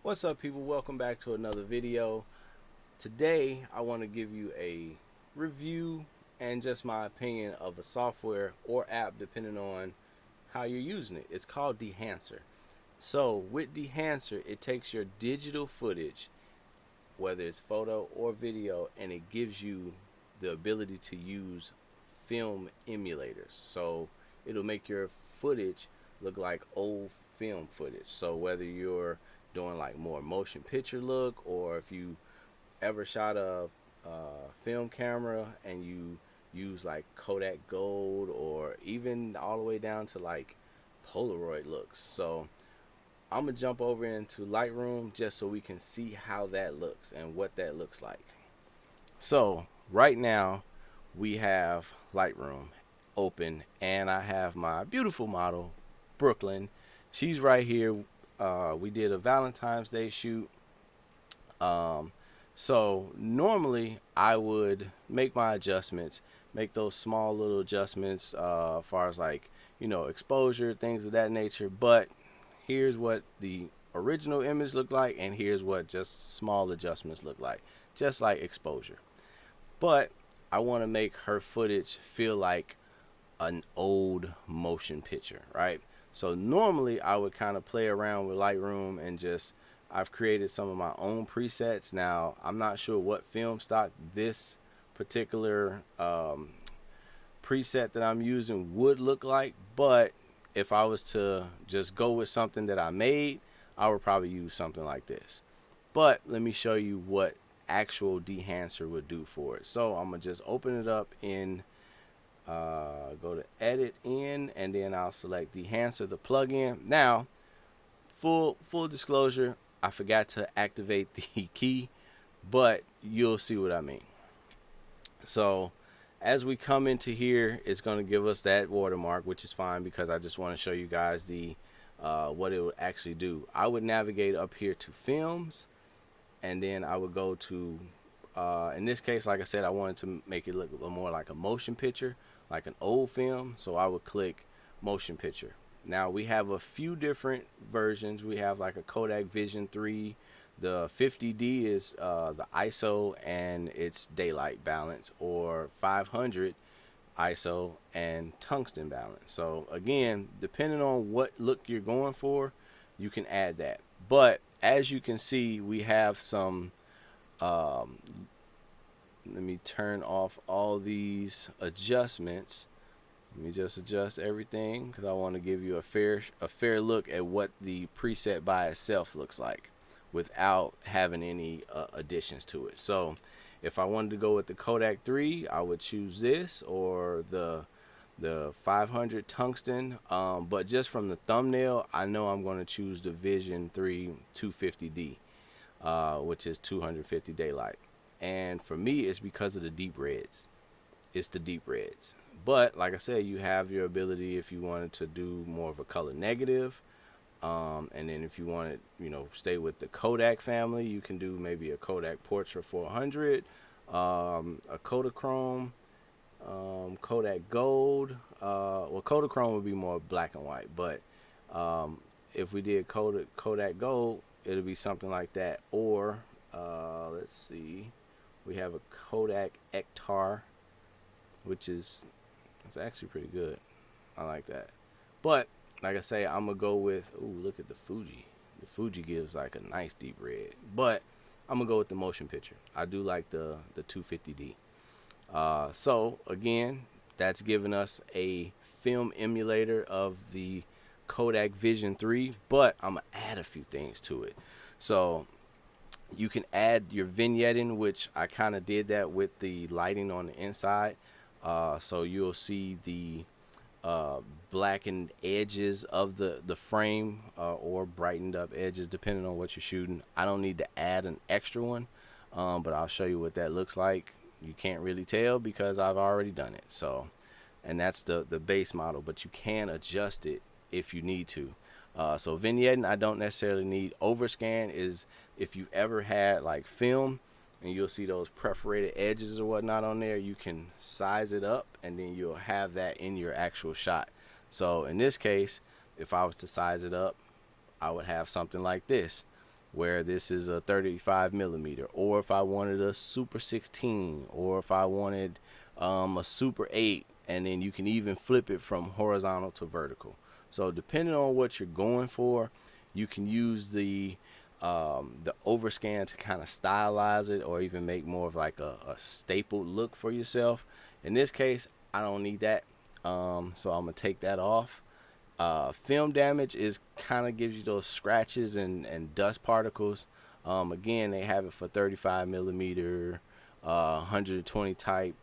What's up, people? Welcome back to another video. Today I want to give you a review and just my opinion of a software or app depending on how you're using it. It's called Dehancer. So with Dehancer, it takes your digital footage, whether it's photo or video, and it gives you the ability to use film emulators. So it'll make your footage look like old film footage. So whether you're doing like more motion picture look, or if you ever shot a film camera and you use like Kodak Gold, or even all the way down to like Polaroid looks. So I'm gonna jump over into Lightroom just so we can see how that looks and what that looks like. So right now we have Lightroom open, and I have my beautiful model Brooklyn. She's right here. We did a Valentine's Day shoot. So normally I would make my adjustments, make those small little adjustments as far as like, exposure, things of that nature. But here's what the original image looked like, and here's what just small adjustments look like, just like exposure. But I want to make her footage feel like an old motion picture, right? So normally I would kind of play around with Lightroom and I've created some of my own presets. Now I'm not sure what film stock this particular preset that I'm using would look like, but if I was to just go with something that I made, I would probably use something like this. But let me show you what actual Dehancer would do for it. So I'm gonna just open it up in go to edit in, and then I'll select Dehancer, the plugin. Now full disclosure, I forgot to activate the key, but you'll see what I mean. So as we come into here, it's going to give us that watermark, which is fine because I just want to show you guys the what it would actually do. I would navigate up here to films, and then I would go to in this case, like I said, I wanted to make it look a little more like a motion picture, like an old film. So I would click motion picture. Now we have a few different versions. We have like a Kodak Vision 3. The 50D is the ISO and its daylight balance, or 500 ISO and tungsten balance. So again, depending on what look you're going for, you can add that. But as you can see, we have some let me turn off all these adjustments. Let me just adjust everything because I want to give you a fair look at what the preset by itself looks like without having any additions to it. So if I wanted to go with the Kodak 3, I would choose this, or the 500 tungsten. But just from the thumbnail, I know I'm going to choose the Vision 3 250D, which is 250 daylight. And for me, it's because of the deep reds. It's the deep reds. But like I said, you have your ability if you wanted to do more of a color negative, and then if you wanted, stay with the Kodak family, you can do maybe a Kodak Portrait 400, a Kodachrome, Kodak Gold. Well, Kodachrome would be more black and white, but if we did Kodak Gold, it'll be something like that. Or let's see, we have a Kodak Ektar, which is, it's actually pretty good. I like that. But like I say, I'm gonna go with, ooh, look at the Fuji. The Fuji gives like a nice deep red, but I'm gonna go with the motion picture. I do like the 250D. So again, that's giving us a film emulator of the Kodak Vision 3, but I'm gonna add a few things to it. So you can add your vignetting, which I kind of did that with the lighting on the inside. So you'll see the blackened edges of the frame, or brightened up edges depending on what you're shooting. I don't need to add an extra one, but I'll show you what that looks like. You can't really tell because I've already done it. So, and that's the base model, but you can adjust it if you need to. So vignetting, I don't necessarily need. Overscan is if you ever had like film and you'll see those perforated edges or whatnot on there, you can size it up and then you'll have that in your actual shot. So in this case, if I was to size it up, I would have something like this. where this is a 35mm, or if I wanted a super 16, or if I wanted a super 8, and then you can even flip it from horizontal to vertical. So depending on what you're going for, you can use the overscan to kind of stylize it, or even make more of like a stapled look for yourself. In this case, I don't need that, so I'm gonna take that off. Film damage is kind of gives you those scratches and dust particles. Again, they have it for 35mm, 120 type.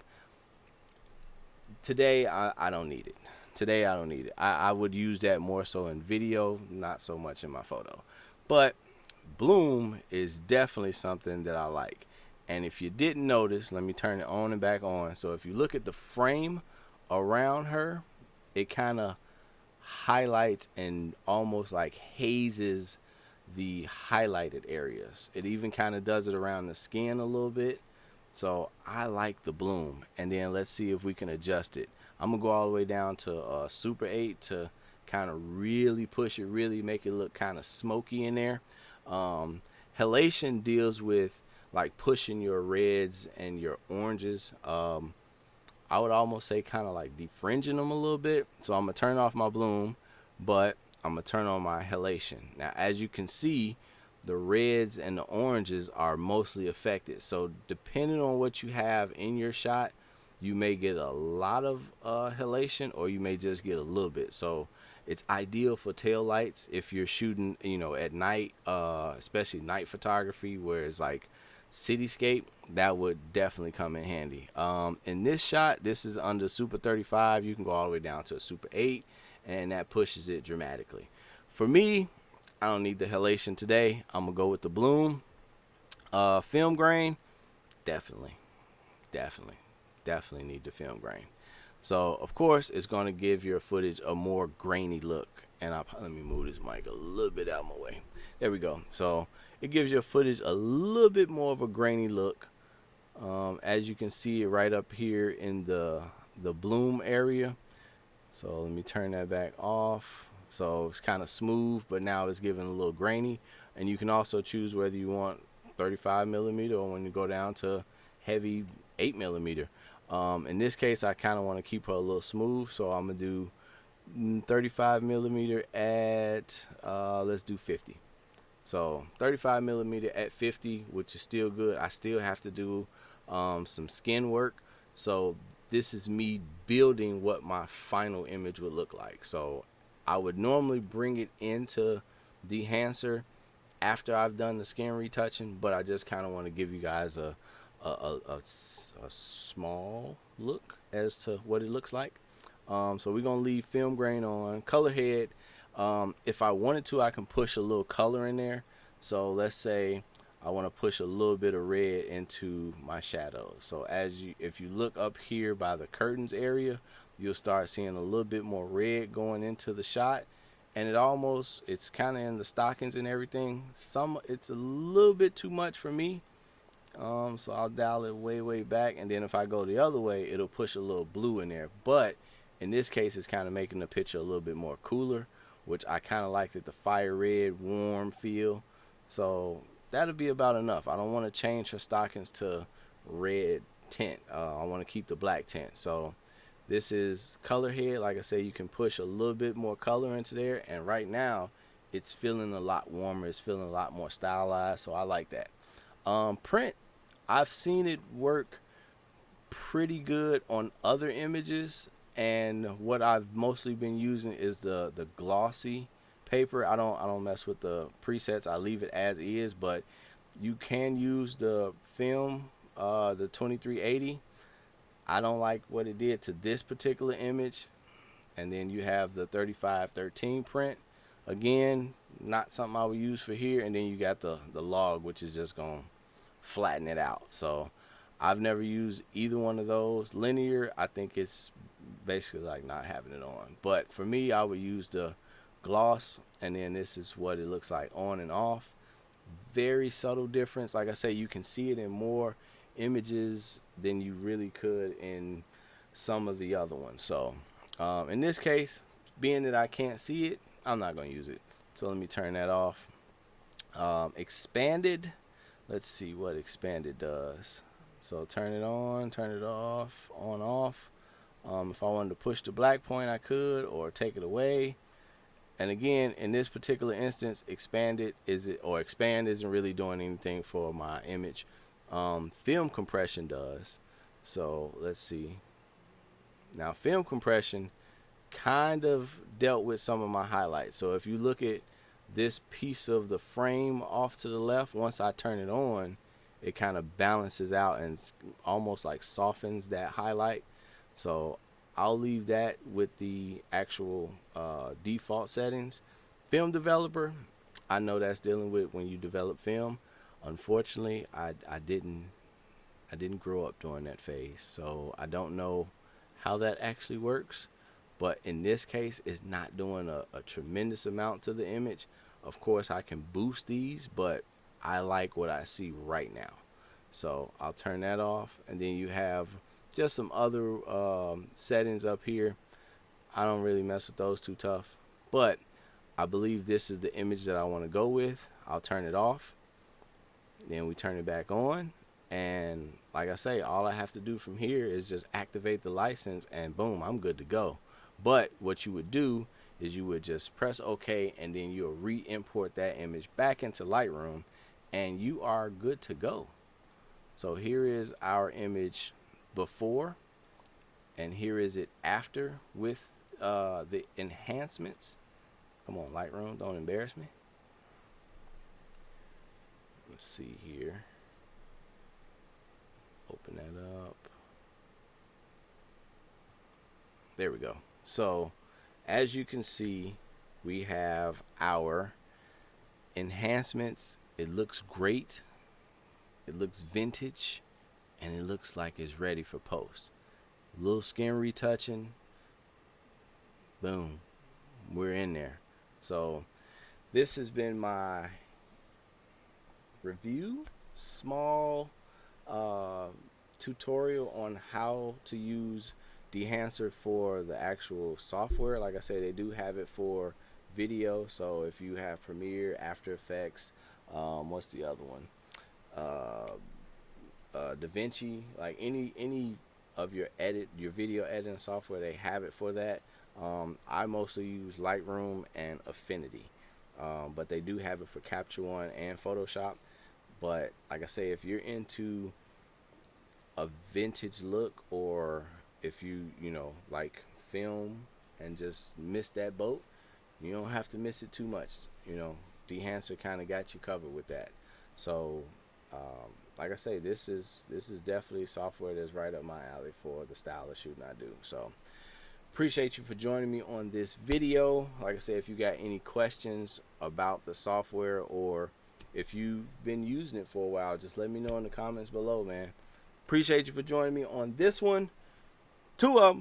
Today I don't need it. Today I don't need it. I would use that more so in video, not so much in my photo. But bloom is definitely something that I like. And if you didn't notice, let me turn it on and back on. So if you look at the frame around her, it kind of highlights and almost like hazes the highlighted areas. It even kind of does it around the skin a little bit. So I like the bloom. And then let's see if we can adjust it. I'm gonna go all the way down to super 8 to kind of really push it, really make it look kind of smoky in there. Halation deals with like pushing your reds and your oranges. I would almost say kind of like defringing them a little bit. So I'm gonna turn off my bloom, but I'm gonna turn on my halation. Now, as you can see, the reds and the oranges are mostly affected. So depending on what you have in your shot, you may get a lot of halation, or you may just get a little bit. So it's ideal for tail lights if you're shooting, you know, at night, especially night photography where it's like cityscape. That would definitely come in handy. In this shot, this is under super 35. You can go all the way down to a super 8, and that pushes it dramatically. For me, I don't need the halation today. I'm gonna go with the bloom. Film grain, definitely need the film grain. So of course it's going to give your footage a more grainy look. And let me move this mic a little bit out of my way. There we go. So it gives your footage a little bit more of a grainy look. As you can see it right up here in the bloom area. So let me turn that back off. So it's kind of smooth, but now it's giving a little grainy. And you can also choose whether you want 35mm or when you go down to heavy 8mm. In this case, I kind of want to keep her a little smooth, so I'm gonna do 35mm at let's do 50. So 35mm at 50, which is still good. I still have to do some skin work, so this is me building what my final image would look like. So I would normally bring it into Dehancer after I've done the skin retouching, but I just kind of want to give you guys a small look as to what it looks like. So we're gonna leave film grain on. Color head, if I wanted to, I can push a little color in there. So let's say I want to push a little bit of red into my shadows. So if you look up here by the curtains area, you'll start seeing a little bit more red going into the shot. And it's kind of in the stockings and everything. It's a little bit too much for me. So I'll dial it way back, and then if I go the other way, it'll push a little blue in there. But in this case, it's kind of making the picture a little bit more cooler, which I kind of like the fire red warm feel. So that'll be about enough. I don't want to change her stockings to red tint. I want to keep the black tint. So this is color head. Like I said, you can push a little bit more color into there, and right now it's feeling a lot warmer. It's feeling a lot more stylized, so I like that. Print, I've seen it work pretty good on other images, and what I've mostly been using is the glossy paper. I don't mess with the presets. I leave it as is, but you can use the film, the 2380. I don't like what it did to this particular image. And then you have the 3513 print. Again, not something I would use for here. And then you got the log, which is just going to flatten it out. So I've never used either one of those. Linear, I think it's basically like not having it on. But for me, I would use the gloss, and then this is what it looks like on and off. Very subtle difference. Like I say, you can see it in more images than you really could in some of the other ones. So in this case, being that I can't see it, I'm not going to use it. So let me turn that off. Expanded, let's see what expanded does. So turn it on, turn it off, on, off. If I wanted to push the black point, I could, or take it away. And again, in this particular instance, expanded expand isn't really doing anything for my image. Film compression does. So let's see. Now, film compression kind of dealt with some of my highlights. So if you look at this piece of the frame off to the left, once I turn it on, it kind of balances out and almost like softens that highlight. So I'll leave that with the actual default settings. Film developer, I know that's dealing with when you develop film. Unfortunately, I didn't grow up during that phase, so I don't know how that actually works. But in this case, it's not doing a tremendous amount to the image. Of course, I can boost these, but I like what I see right now. So I'll turn that off, and then you have just some other settings up here. I don't really mess with those too tough, but I believe this is the image that I want to go with. I'll turn it off, then we turn it back on, and like I say, all I have to do from here is just activate the license, and boom, I'm good to go. But what you would do is you would just press OK, and then you'll re-import that image back into Lightroom, and you are good to go. So here is our image before, and here is it after with the enhancements. Come on, Lightroom, don't embarrass me. Let's see here. Open that up. There we go. So as you can see, we have our enhancements. It looks great. It looks vintage, and it looks like it's ready for post. Little skin retouching. Boom. We're in there. So this has been my review, small tutorial on how to use Dehancer for the actual software. Like I said, they do have it for video. So if you have Premiere, After Effects, what's the other one? DaVinci, like any of your video editing software, they have it for that. I mostly use Lightroom and Affinity, but they do have it for Capture One and Photoshop. But like I say, if you're into a vintage look, or if you like film and just miss that boat, you don't have to miss it too much. Dehancer kind of got you covered with that. So like I say, this is definitely software that's right up my alley for the style of shooting I do. So appreciate you for joining me on this video. Like I said, if you got any questions about the software, or if you've been using it for a while, just let me know in the comments below, man. Appreciate you for joining me on this one. 2 of them.